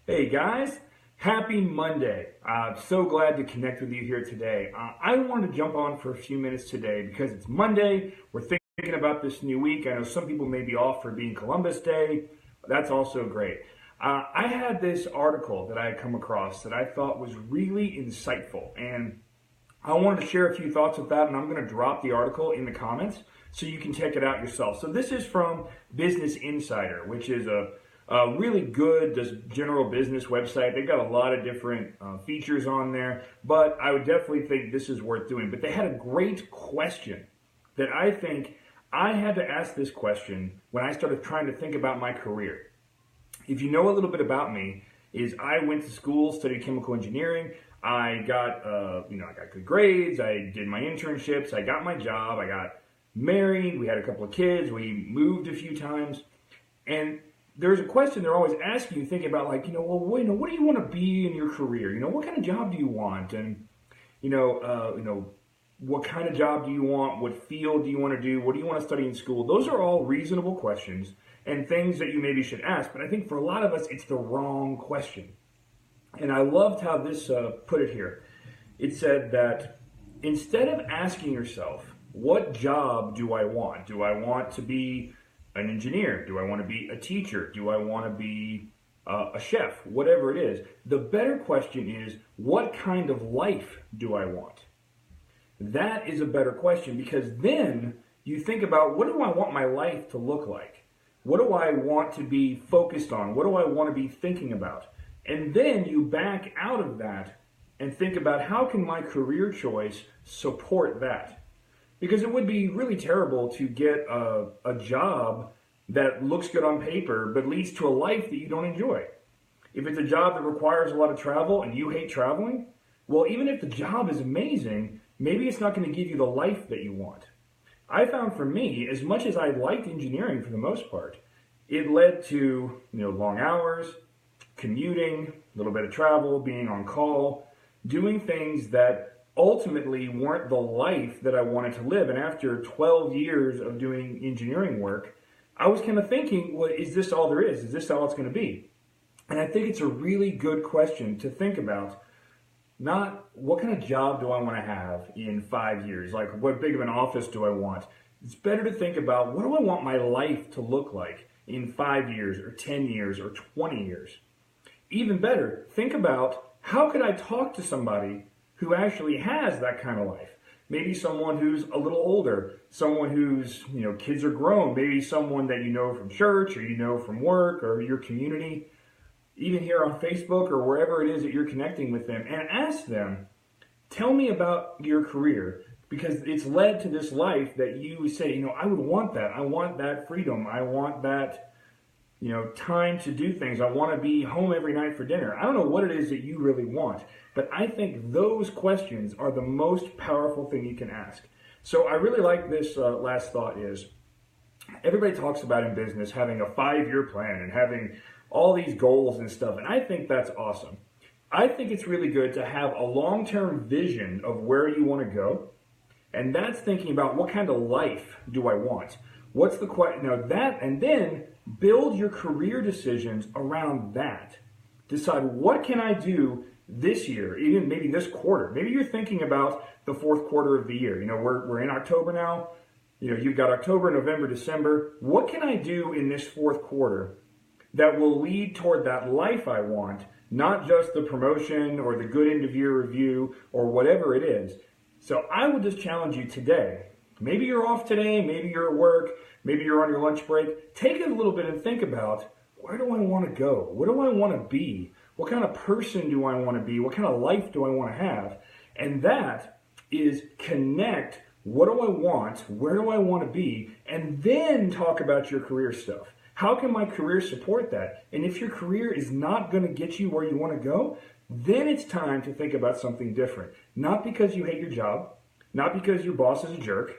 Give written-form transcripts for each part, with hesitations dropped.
Hey guys, happy Monday. So glad to connect with you here today. I wanted to jump on for a few minutes today because it's Monday. We're thinking about this new week. I know some people may be off for being Columbus Day. That's also great. I had this article that I had come across that I thought was really insightful, and I wanted to share a few thoughts with that, and I'm going to drop the article in the comments so you can check it out yourself. So this is from Business Insider, which is a really good, just general business website. They've got a lot of different features on there, but I would definitely think this is worth doing. But they had a great question that I think I had to ask this question when I started trying to think about my career. If you know a little bit about me, is I went to school, studied chemical engineering. I got, I got good grades. I did my internships. I got my job. I got married. We had a couple of kids. We moved a few times, and there's a question they're always asking you, thinking about what do you want to be in your career? What kind of job do you want? And, what kind of job do you want? What field do you want to do? What do you want to study in school? Those are all reasonable questions and things that you maybe should ask. But I think for a lot of us, it's the wrong question. And I loved how this put it here. It said that instead of asking yourself, what job do I want? Do I want to be an engineer? Do I want to be a teacher? Do I want to be a chef? Whatever it is. The better question is, what kind of life do I want? That is a better question, because then you think about, what do I want my life to look like? What do I want to be focused on? What do I want to be thinking about? And then you back out of that and think about, how can my career choice support that? Because it would be really terrible to get a job that looks good on paper but leads to a life that you don't enjoy. If it's a job that requires a lot of travel and you hate traveling, well, even if the job is amazing, maybe it's not going to give you the life that you want. I found for me, as much as I liked engineering for the most part, it led to long hours, commuting, a little bit of travel, being on call, doing things that ultimately weren't the life that I wanted to live. And after 12 years of doing engineering work, I was kind of thinking, well, is this all there is? Is this all it's going to be? And I think it's a really good question to think about. Not what kind of job do I want to have in 5 years? Like, what big of an office do I want? It's better to think about, what do I want my life to look like in 5 years or 10 years or 20 years? Even better, think about, how could I talk to somebody who actually has that kind of life? Maybe someone who's a little older, someone whose kids are grown, maybe someone that you know from church or from work or your community, even here on Facebook or wherever it is that you're connecting with them, and ask them, tell me about your career, because it's led to this life that you say, I would want that. I want that freedom. I want that time to do things. I want to be home every night for dinner. I don't know what it is that you really want, but I think those questions are the most powerful thing you can ask. So I really like this last thought is, everybody talks about in business having a 5-year plan and having all these goals and stuff, and I think that's awesome. I think it's really good to have a long-term vision of where you want to go, and that's thinking about, what kind of life do I want? What's the question? And then build your career decisions around that. Decide, what can I do this year, even maybe this quarter? Maybe you're thinking about the fourth quarter of the year. We're in October now. You've got October, November, December. What can I do in this fourth quarter that will lead toward that life I want, not just the promotion or the good end of year review or whatever it is? So I would just challenge you today. Maybe you're off today, maybe you're at work, maybe you're on your lunch break. Take it a little bit and think about, where do I want to go? What do I want to be? What kind of person do I want to be? What kind of life do I want to have? And that is connect, what do I want? Where do I want to be? And then talk about your career stuff. How can my career support that? And if your career is not going to get you where you want to go, then it's time to think about something different. Not because you hate your job, not because your boss is a jerk.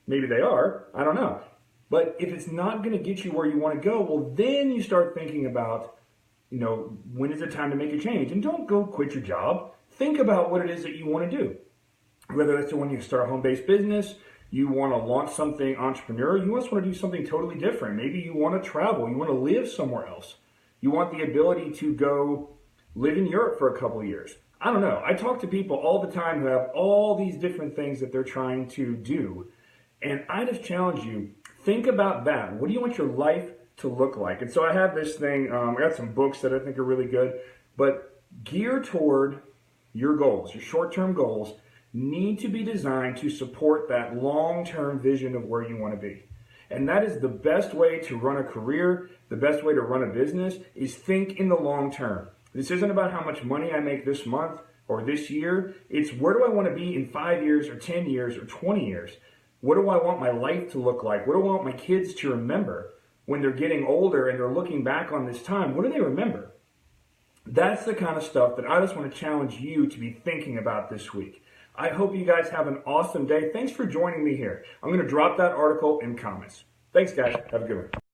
Maybe they are, I don't know. But if it's not going to get you where you want to go, well, then you start thinking about, when is it time to make a change? And don't go quit your job. Think about what it is that you want to do. Whether that's when you start a home-based business, you want to launch something entrepreneurial, you just want to do something totally different. Maybe you want to travel, you want to live somewhere else. You want the ability to go live in Europe for a couple of years. I don't know. I talk to people all the time who have all these different things that they're trying to do. And I just challenge you, think about that. What do you want your life to look like? And so I have this thing, I got some books that I think are really good, but gear toward your goals, your short-term goals need to be designed to support that long-term vision of where you want to be. And that is the best way to run a career, the best way to run a business is think in the long term. This isn't about how much money I make this month or this year. It's where do I want to be in 5 years or 10 years or 20 years? What do I want my life to look like? What do I want my kids to remember when they're getting older and they're looking back on this time? What do they remember? That's the kind of stuff that I just want to challenge you to be thinking about this week. I hope you guys have an awesome day. Thanks for joining me here. I'm going to drop that article in comments. Thanks, guys. Have a good one.